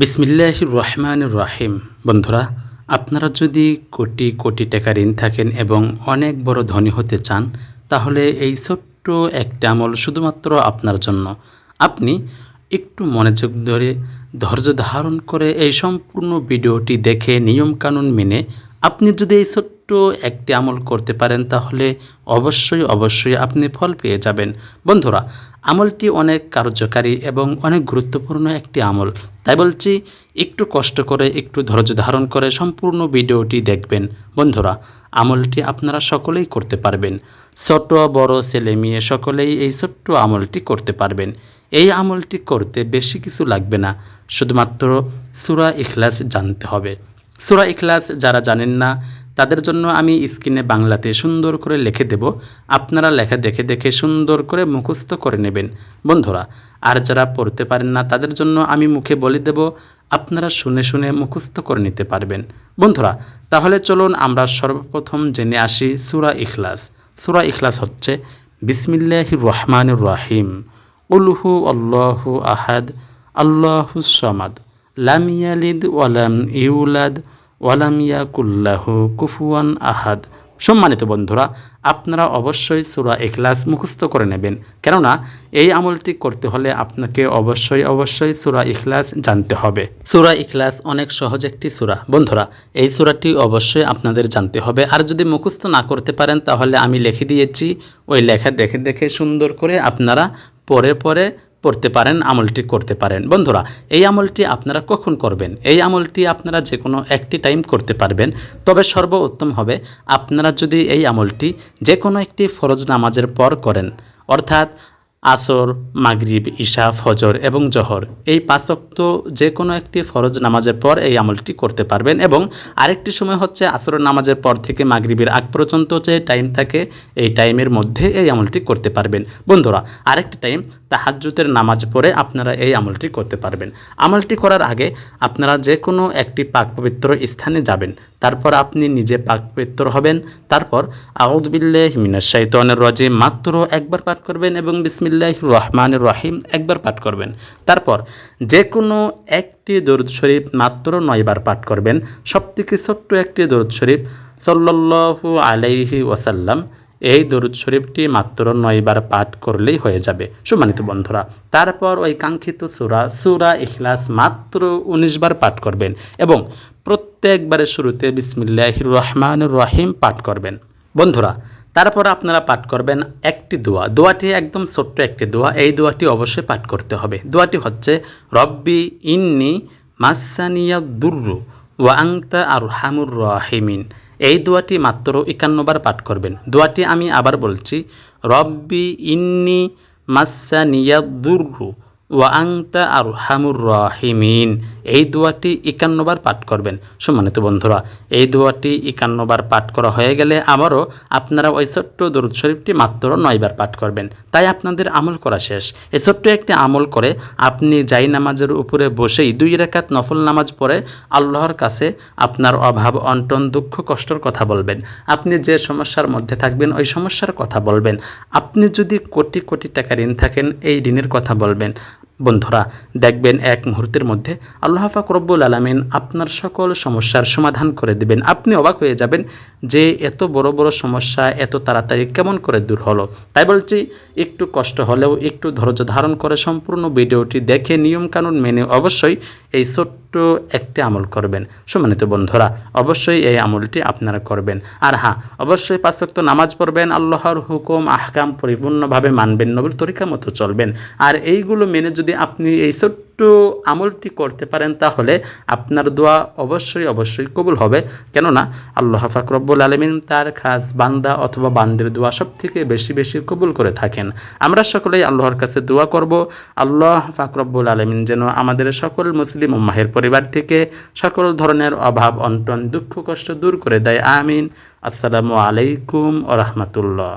বিসমিল্লাহির রহমানির রহিম। বন্ধুরা, আপনারা যদি কোটি কোটি টাকা ঋণ থাকেন এবং অনেক বড় ধনী হতে চান, তাহলে এই ছোট্ট একটা আমল শুধুমাত্র আপনার জন্য। আপনি একটু মনোযোগ ধরে ধৈর্য ধারণ করে এই সম্পূর্ণ ভিডিওটি দেখে নিয়মকানুন মেনে আপনি যদি এই ছোট্ট একটি আমল করতে পারেন, তাহলে অবশ্যই আপনি ফল পেয়ে যাবেন। বন্ধুরা, আমলটি অনেক কার্যকারী এবং অনেক গুরুত্বপূর্ণ একটি আমল। তাই বলছি, একটু কষ্ট করে, একটু ধৈর্য ধারণ করে সম্পূর্ণ ভিডিওটি দেখবেন। বন্ধুরা, আমলটি আপনারা সকলেই করতে পারবেন। ছোট বড় ছেলে মেয়ে সকলেই এই ছোট্ট আমলটি করতে পারবেন। এই আমলটি করতে বেশি কিছু লাগবে না, শুধুমাত্র সূরা ইখলাস জানতে হবে। সূরা ইখলাস যারা জানেন না, তাদের জন্য আমি স্ক্রিনে বাংলাতে সুন্দর করে লিখে দেব, আপনারা লেখা দেখে দেখে সুন্দর করে মুখস্থ করে নেবেন। বন্ধুরা, আর যারা পড়তে পারেন না, তাদের জন্য আমি মুখে বলে দেব, আপনারা শুনে শুনে মুখস্থ করে নিতে পারবেন। বন্ধুরা, তাহলে চলুন আমরা সর্বপ্রথম জেনে আসি সূরা ইখলাস। সূরা ইখলাস হচ্ছে বিসমিল্লাহির রহমানির রহিম। কুলহু আল্লাহু আহাদ আল্লাহুস সামাদ লাম ইয়ালিদ ওয়ালাম ইউলাদ ওয়ালাম ইয়াকুল লাহু কুফুয়ান আহাদ। সম্মানিত বন্ধুরা, আপনারা অবশ্যই সূরা ইখলাস মুখস্থ করে নেবেন, কেননা এই আমলটি করতে হলে আপনাকে অবশ্যই সূরা ইখলাস জানতে হবে। সূরা ইখলাস অনেক সহজ একটি সূরা। বন্ধুরা, এই সূরাটি অবশ্যই আপনাদের জানতে হবে। আর যদি মুখস্থ না করতে পারেন, তাহলে আমি লিখে দিয়েছি, ওই লেখা দেখে দেখে সুন্দর করে আপনারা পরে পড়তে পারেন, আমলটি করতে পারেন। বন্ধুরা, এই আমলটি আপনারা কখন করবেন? এই আমলটি আপনারা যে কোনো একটি টাইম করতে পারবেন, তবে সর্বোত্তম হবে আপনারা যদি এই আমলটি যে কোনো একটি ফরজ নামাজের পর করেন, অর্থাৎ আসর, মাগরিব, ইশা, ফজর এবং জোহর, এই 5 ওয়াক্ত যে কোনো একটি ফরজ নামাজের পর এই আমলটি করতে পারবেন। এবং আরেকটি সময় হচ্ছে আসরের নামাজের পর থেকে মাগরিবের আগ পর্যন্ত যে টাইম থাকে, এই টাইমের মধ্যে এই আমলটি করতে পারবেন। বন্ধুরা, আরেকটি টাইম তাহাজ্জুদের নামাজ পড়ে আপনারা এই আমলটি করতে পারবেন। আমলটি করার আগে আপনারা যে কোনো একটি পাক পবিত্র স্থানে যাবেন, তারপর আপনি নিজে পাক পবিত্র হবেন, তারপর আউযু বিল্লাহি মিনাশ শাইতানির রাজিম মাত্র একবার পাঠ করবেন এবং বিসমিল্লাহির রহমানির রহিম একবার পাঠ করবেন। তারপর যে কোনো একটি দরুদ শরীফ মাত্র 9 বার পাঠ করবেন। সবথেকে ছোট্ট একটি দরুদ শরীফ সাল্লাল্লাহু আলাইহি ওয়াসাল্লাম, এই দরুদ শরীফটি মাত্র 9 বার পাঠ করলেই হয়ে যাবে। সম্মানিত বন্ধুরা, তারপর ওই কাঙ্ক্ষিত সূরা ইখলাস মাত্র 19 বার পাঠ করবেন এবং প্রত্যেকবারের শুরুতে বিসমিল্লাহির রহমানির রহিম পাঠ করবেন। বন্ধুরা, তারপর আপনারা পাঠ করবেন একটি দোয়াটি একদম ছোট্ট একটি দোয়া। এই দোয়াটি অবশ্যই পাঠ করতে হবে। দোয়াটি হচ্ছে রব্বি ইন্নি মাসানিয়া দুররু ওয়া আনতা আরহামুর রাহিমিন। এই দোয়াটি মাত্র 51 বার পাঠ করবেন। দোয়াটি আমি আবার বলছি, রব্বি ইন্নি মাসানিয়া দুররু ওয়া আনতা আরহামুর রাহিমিন। এই দোয়াটি 51 বার পাঠ করবেন। সম্মানিত বন্ধুরা, এই দোয়াটি 51 বার পাঠ করা হয়ে গেলে আবারও আপনারা ওই ছোট্ট দরুদ শরীফটি মাত্র 9 বার পাঠ করবেন। তাই আপনাদের আমল করা শেষ। এই ছোট্ট একটি আমল করে আপনি জাই নামাজের উপরে বসেই 2 রাকাত নফল নামাজ পড়ে আল্লাহর কাছে আপনার অভাব, অনটন, দুঃখ, কষ্টের কথা বলবেন। আপনি যে সমস্যার মধ্যে থাকবেন, ওই সমস্যার কথা বলবেন। আপনি যদি কোটি কোটি টাকা ঋণ থাকেন, এই ঋণের কথা বলবেন। বন্ধুরা, দেখবেন এক মুহূর্তের মধ্যে আল্লাহ পাক রব্বুল আলামিন আপনার সকল সমস্যার সমাধান করে দেবেন। আপনি অবাক হয়ে যাবেন যে এত বড় বড় সমস্যা এত তাড়াতাড়ি কেমন করে দূর হলো। তাই বলছি, একটু কষ্ট হলেও একটু ধৈর্য ধারণ করে সম্পূর্ণ ভিডিওটি দেখে নিয়মকানুন মেনে অবশ্যই এই ছোট্ট একটি আমল করবেন। সম্মানিত বন্ধুরা, অবশ্যই এই আমলটি আপনারা করবেন। আর হ্যাঁ, অবশ্যই 5 ওয়াক্ত নামাজ পড়বেন, আল্লাহর হুকুম আহকাম পরিপূর্ণভাবে মানবেন, নবীর তরিকা মতো চলবেন। আর এইগুলো মেনে যদি আপনি এই ছোট্ট আমলটি করতে পারেন, তাহলে আপনার দোয়া অবশ্যই কবুল হবে। কেননা আল্লাহ পাক রব্বুল আলামিন তার খাস বান্দা অথবা বান্দির দোয়া সব থেকে বেশি কবুল করে থাকেন। আমরা সকলেই আল্লাহর কাছে দোয়া করব, আল্লাহ পাক রব্বুল আলামিন যেন আমাদের সকল মুসলিম উম্মাহের পরিবার থেকে সকল ধরনের অভাব, অনটন, দুঃখ, কষ্ট দূর করে দেয়। আমিন। আসসালামু আলাইকুম ওয়া রাহমাতুল্লাহ।